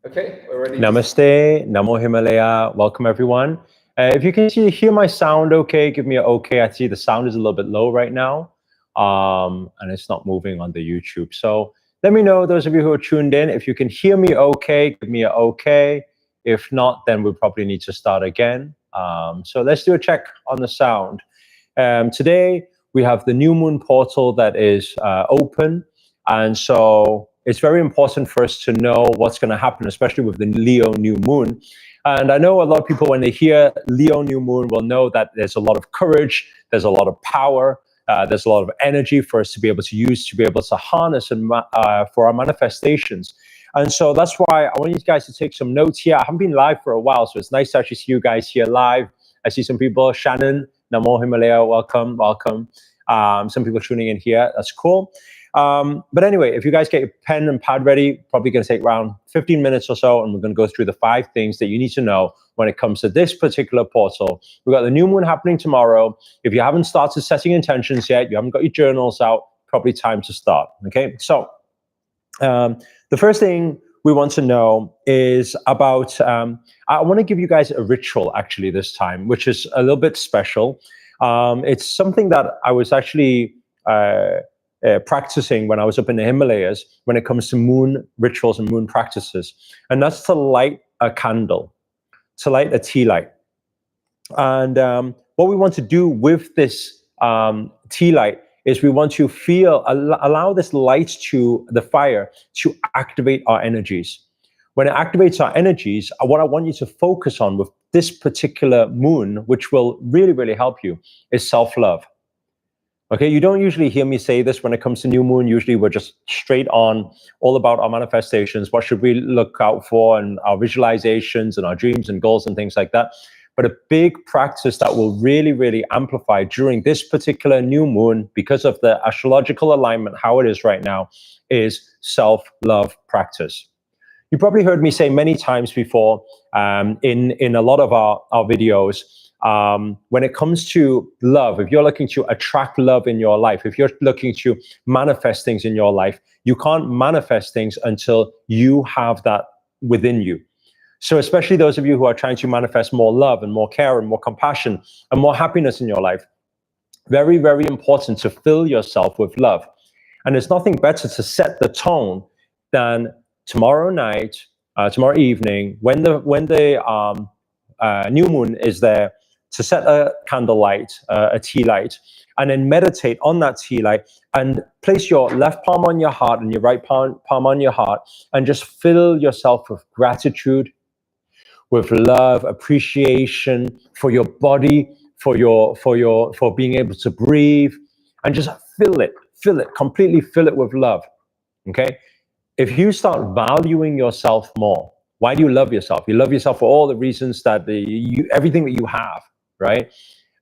Okay, we're ready. Namaste, Namo Himalaya. Welcome everyone. If you can hear my sound okay, give me an okay. I see the sound is a little bit low right now, and it's not moving on the YouTube. So let me know, those of you who are tuned in, if you can hear me okay, give me an okay. If not, then we'll probably need to start again. So let's do a check on the sound. Today, we have the new moon portal that is open. And so it's very important for us to know what's going to happen, especially with the Leo new moon. And I know a lot of people, when they hear Leo new moon, will know that there's a lot of courage, there's a lot of power, there's a lot of energy for us to be able to use, to be able to harness and for our manifestations. And so that's why I want you guys to take some notes here. I haven't been live for a while, so it's nice to actually see you guys here live. I see some people. Shannon, Namo Himalaya, welcome, welcome. Some people tuning in here, that's cool. But anyway, if you guys get your pen and pad ready, probably going to take around 15 minutes or so, and we're going to go through the 5 things that you need to know when it comes to this particular portal. We've got the new moon happening tomorrow. If you haven't started setting intentions yet, you haven't got your journals out, probably time to start. Okay, so the first thing we want to know is about, I want to give you guys a ritual actually this time, which is a little bit special. It's something that I was actually practicing when I was up in the Himalayas when it comes to moon rituals and moon practices. And that's to light a candle, to light a tea light. And what we want to do with this tea light is we want to allow this light to the fire to activate our energies. When it activates our energies, what I want you to focus on with this particular moon, which will really, really help you, is self-love. Okay, you don't usually hear me say this when it comes to new moon. Usually we're just straight on, all about our manifestations. What should we look out for, and our visualizations and our dreams and goals and things like that. But a big practice that will really, really amplify during this particular new moon, because of the astrological alignment, how it is right now, is self-love practice. You probably heard me say many times before in a lot of our videos, when it comes to love, if you're looking to attract love in your life, if you're looking to manifest things in your life, you can't manifest things until you have that within you. So especially those of you who are trying to manifest more love and more care and more compassion and more happiness in your life, very, very important to fill yourself with love. And there's nothing better to set the tone than tomorrow night, tomorrow evening, when the new moon is there, to set a candlelight, a tea light, and then meditate on that tea light and place your left palm on your heart and your right palm on your heart, and just fill yourself with gratitude, with love, appreciation for your body, for being able to breathe, and just fill it, completely fill it with love. Okay? If you start valuing yourself more, why do you love yourself? You love yourself for all the reasons that everything that you have, right?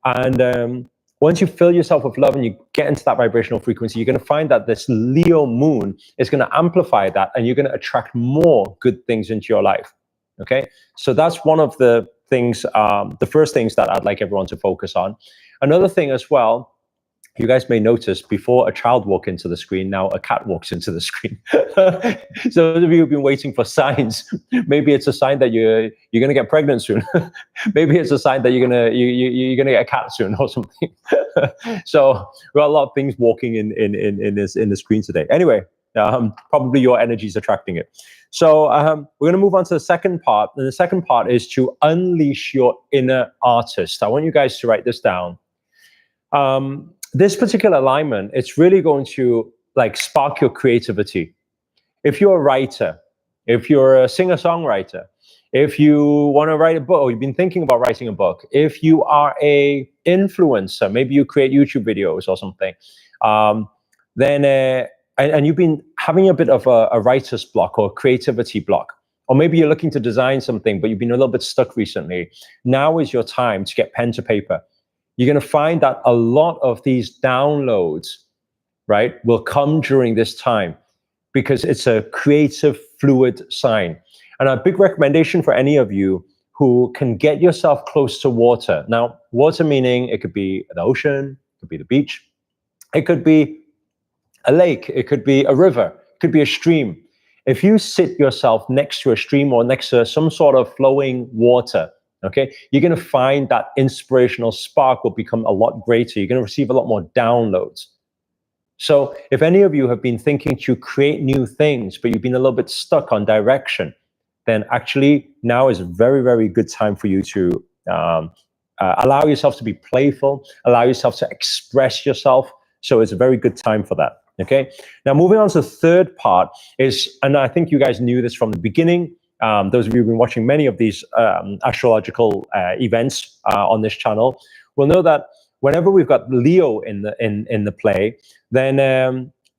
And once you fill yourself with love and you get into that vibrational frequency, you're going to find that this Leo moon is going to amplify that, and you're going to attract more good things into your life. Okay, so that's one of the things, the first things that I'd like everyone to focus on. Another thing as well, you guys may notice, before a child walked into the screen, now a cat walks into the screen. So those of you who've been waiting for signs, maybe it's a sign that you're going to get pregnant soon. Maybe it's a sign that you're going to get a cat soon or something. So we've got a lot of things walking in the screen today. Anyway, probably your energy is attracting it. So we're going to move on to the second part. And the second part is to unleash your inner artist. I want you guys to write this down. This particular alignment, it's really going to spark your creativity. If you're a writer, if you're a singer-songwriter, if you want to write a book, or you've been thinking about writing a book, if you are a influencer, maybe you create YouTube videos or something, and you've been having a bit of a writer's block or a creativity block, or maybe you're looking to design something, but you've been a little bit stuck recently, now is your time to get pen to paper. You're going to find that a lot of these downloads, right, will come during this time, because it's a creative, fluid sign. And a big recommendation for any of you who can get yourself close to water. Now, water meaning it could be the ocean, it could be the beach, it could be a lake, it could be a river, it could be a stream. If you sit yourself next to a stream or next to some sort of flowing water, okay, you're going to find that inspirational spark will become a lot greater. You're going to receive a lot more downloads. So if any of you have been thinking to create new things, but you've been a little bit stuck on direction, then actually now is a very, very good time for you to allow yourself to be playful, allow yourself to express yourself. So it's a very good time for that. Okay. Now moving on to the third part is, and I think you guys knew this from the beginning. Those of you who've been watching many of these astrological events on this channel will know that whenever we've got Leo in the play, then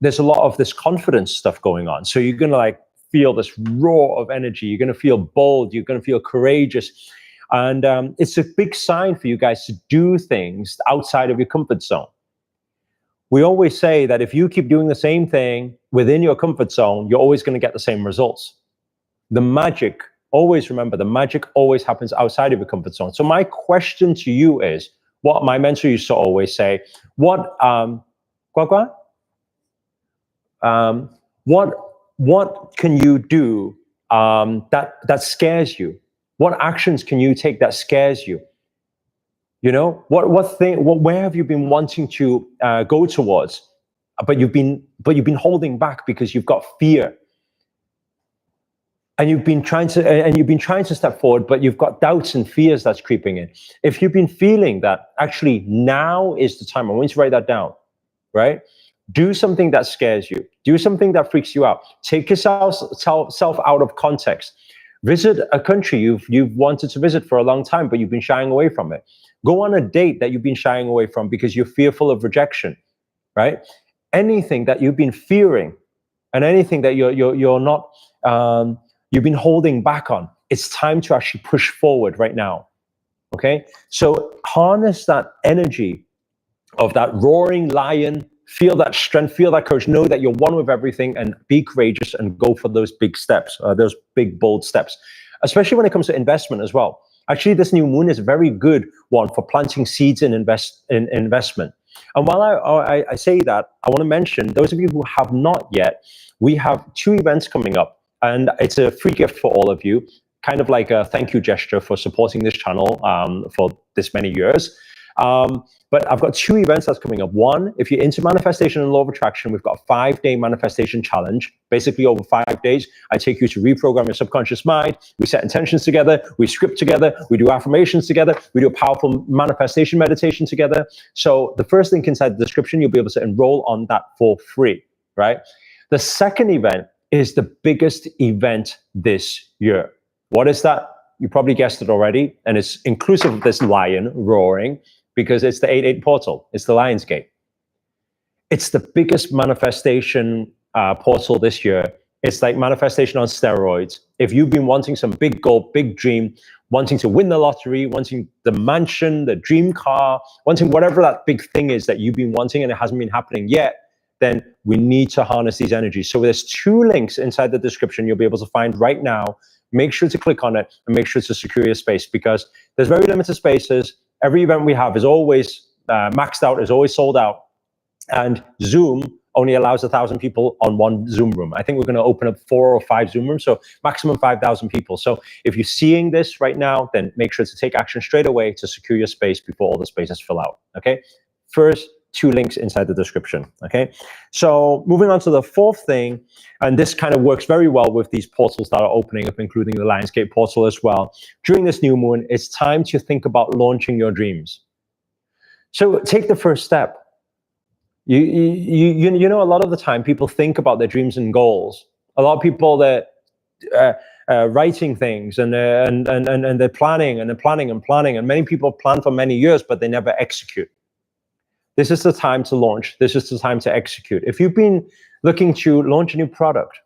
there's a lot of this confidence stuff going on. So you're gonna like feel this roar of energy. You're gonna feel bold. You're gonna feel courageous, and it's a big sign for you guys to do things outside of your comfort zone. We always say that if you keep doing the same thing within your comfort zone, you're always going to get the same results. The magic, always remember, the magic always happens outside of your comfort zone. So my question to you is, what my mentor used to always say, what can you do that scares you? What actions can you take that scares you? You know, where have you been wanting to go towards, but you've been holding back because you've got fear, and you've been trying to step forward, but you've got doubts and fears that's creeping in. If you've been feeling that, actually now is the time. I want you to write that down, right? Do something that scares you. Do something that freaks you out. Take yourself out of context. Visit a country you've wanted to visit for a long time, but you've been shying away from it. Go on a date that you've been shying away from because you're fearful of rejection, right? Anything that you've been fearing, and anything that you're not, you've been holding back on, it's time to actually push forward right now. Okay, so harness that energy of that roaring lion. Feel that strength, feel that courage, know that you're one with everything, and be courageous and go for those big steps, those big, bold steps, especially when it comes to investment as well. Actually, this new moon is a very good one for planting seeds in investment. And while I say that, I want to mention, those of you who have not yet, we have 2 events coming up, and it's a free gift for all of you, kind of like a thank you gesture for supporting this channel for this many years. But I've got 2 events that's coming up. One, if you're into manifestation and law of attraction, we've got a 5-day manifestation challenge. Basically, over 5 days, I take you to reprogram your subconscious mind. We set intentions together. We script together. We do affirmations together. We do a powerful manifestation meditation together. So the first link inside the description, you'll be able to enroll on that for free, right? The second event is the biggest event this year. What is that? You probably guessed it already, and it's inclusive of this lion roaring, because it's the 8-8 portal. It's the Lion's Gate. It's the biggest manifestation portal this year. It's like manifestation on steroids. If you've been wanting some big goal, big dream, wanting to win the lottery, wanting the mansion, the dream car, wanting whatever that big thing is that you've been wanting and it hasn't been happening yet, then we need to harness these energies. So there's 2 links inside the description you'll be able to find right now. Make sure to click on it and make sure to secure your space, because there's very limited spaces. Every event we have is always maxed out, is always sold out. And Zoom only allows 1,000 people on one Zoom room. I think we're going to open up 4 or 5 Zoom rooms, so maximum 5,000 people. So if you're seeing this right now, then make sure to take action straight away to secure your space before all the spaces fill out, okay? First, 2 links inside the description, okay? So moving on to the 4th thing, and this kind of works very well with these portals that are opening up, including the Lionsgate portal as well. During this new moon, it's time to think about launching your dreams. So take the first step. You know, a lot of the time people think about their dreams and goals. A lot of people that writing things and they're planning and they're planning and planning, and many people plan for many years, but they never execute. This is the time to launch. This is the time to execute. If you've been looking to launch a new product,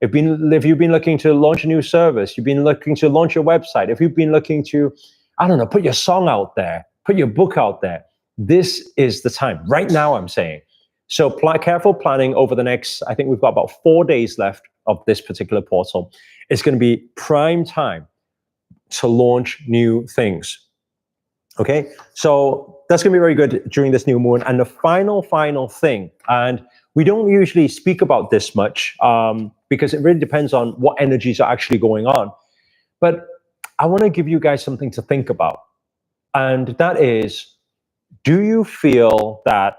if you've been looking to launch a new service, you've been looking to launch your website, if you've been looking to, I don't know, put your song out there, put your book out there, this is the time. Right now, I'm saying. So careful planning over the next, I think we've got about 4 days left of this particular portal. It's going to be prime time to launch new things. Okay, so that's going to be very good during this new moon. And the final thing, and We don't usually speak about this much because it really depends on what energies are actually going on. But I want to give you guys something to think about. And that is, do you feel that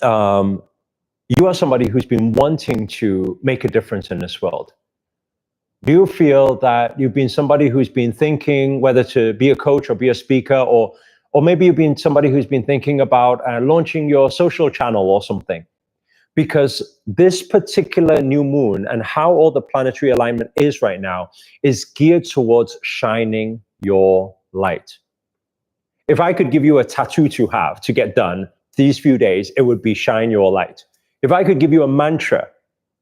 you are somebody who's been wanting to make a difference in this world? Do you feel that you've been somebody who's been thinking whether to be a coach or be a speaker, or maybe you've been somebody who's been thinking about launching your social channel or something? Because this particular new moon and how all the planetary alignment is right now is geared towards shining your light. If I could give you a tattoo to have to get done these few days, it would be shine your light. If I could give you a mantra,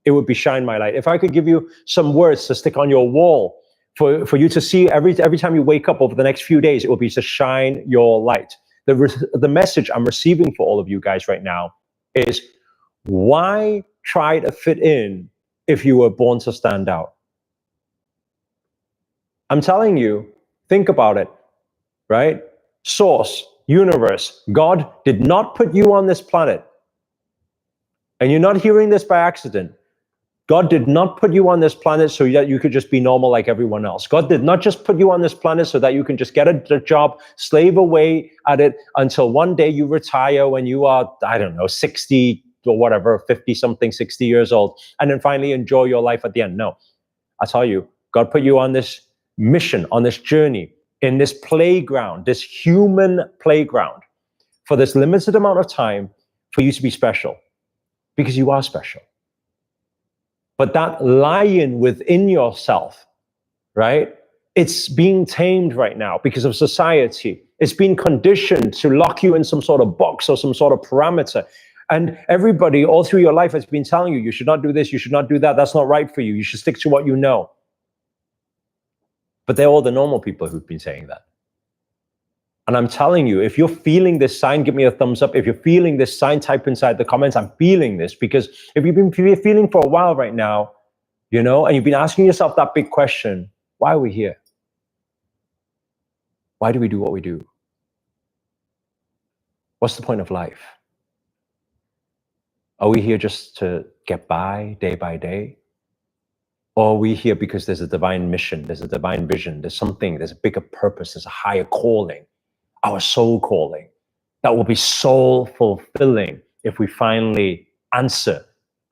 it would be shine my light. If I could give you some words to stick on your wall for you to see every time you wake up over the next few days, it would be to shine your light. The message I'm receiving for all of you guys right now is, why try to fit in if you were born to stand out? I'm telling you, think about it, right? Source, universe, God did not put you on this planet. And you're not hearing this by accident. God did not put you on this planet so that you could just be normal like everyone else. God did not just put you on this planet so that you can just get a job, slave away at it until one day you retire when you are, I don't know, 60 or whatever, 50 something, 60 years old, and then finally enjoy your life at the end. No, I tell you, God put you on this mission, on this journey, in this playground, this human playground, for this limited amount of time for you to be special, because you are special. But that lion within yourself, right? It's being tamed right now because of society. It's been conditioned to lock you in some sort of box or some sort of parameter. And everybody all through your life has been telling you, you should not do this, you should not do that, that's not right for you, you should stick to what you know. But they're all the normal people who've been saying that. And I'm telling you, if you're feeling this sign, give me a thumbs up. If you're feeling this sign, type inside the comments, I'm feeling this. Because if you've been feeling for a while right now, you know, and you've been asking yourself that big question, why are we here? Why do we do what we do? What's the point of life? Are we here just to get by day? Or are we here because there's a divine mission, there's a divine vision, there's a bigger purpose, there's a higher calling, our soul calling, that will be soul fulfilling if we finally answer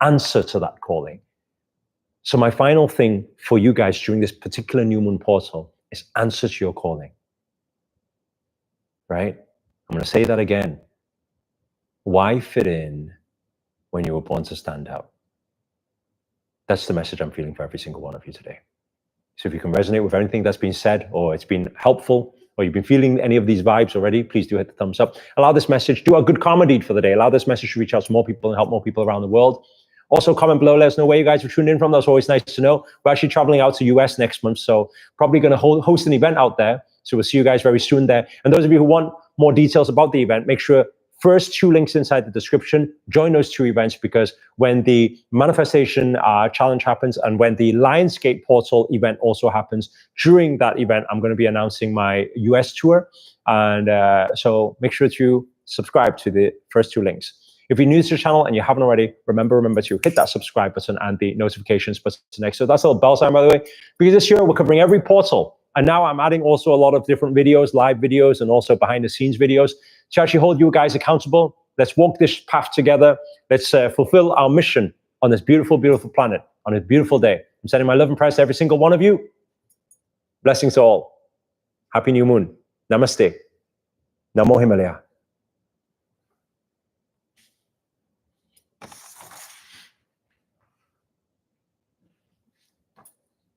to that calling. So my final thing for you guys during this particular new moon portal is answer to your calling, right? I'm going to say that again. Why fit in when you were born to stand out? That's the message I'm feeling for every single one of you today. So if you can resonate with anything that's been said, or it's been helpful, or you've been feeling any of these vibes already, please do hit the thumbs up. Allow this message, do a good karma deed for the day. Allow this message to reach out to more people and help more people around the world. Also, comment below, let us know where you guys are tuning in from. That's always nice to know. We're actually traveling out to US next month, so probably going to host an event out there. So we'll see you guys very soon there. And those of you who want more details about the event, make sure first 2 links inside the description, join those 2 events, because when the manifestation challenge happens and when the Lionsgate portal event also happens, during that event, I'm going to be announcing my US tour. And so make sure to subscribe to the first 2 links. If you're new to the channel and you haven't already, remember to hit that subscribe button and the notifications button next. So that's a little bell sign, by the way, because this year we're covering every portal. And now I'm adding also a lot of different videos, live videos, and also behind the scenes videos to actually hold you guys accountable. Let's walk this path together. Let's fulfill our mission on this beautiful, beautiful planet, on this beautiful day. I'm sending my love and prayers to every single one of you. Blessings to all. Happy new moon. Namaste. Namo Himalaya.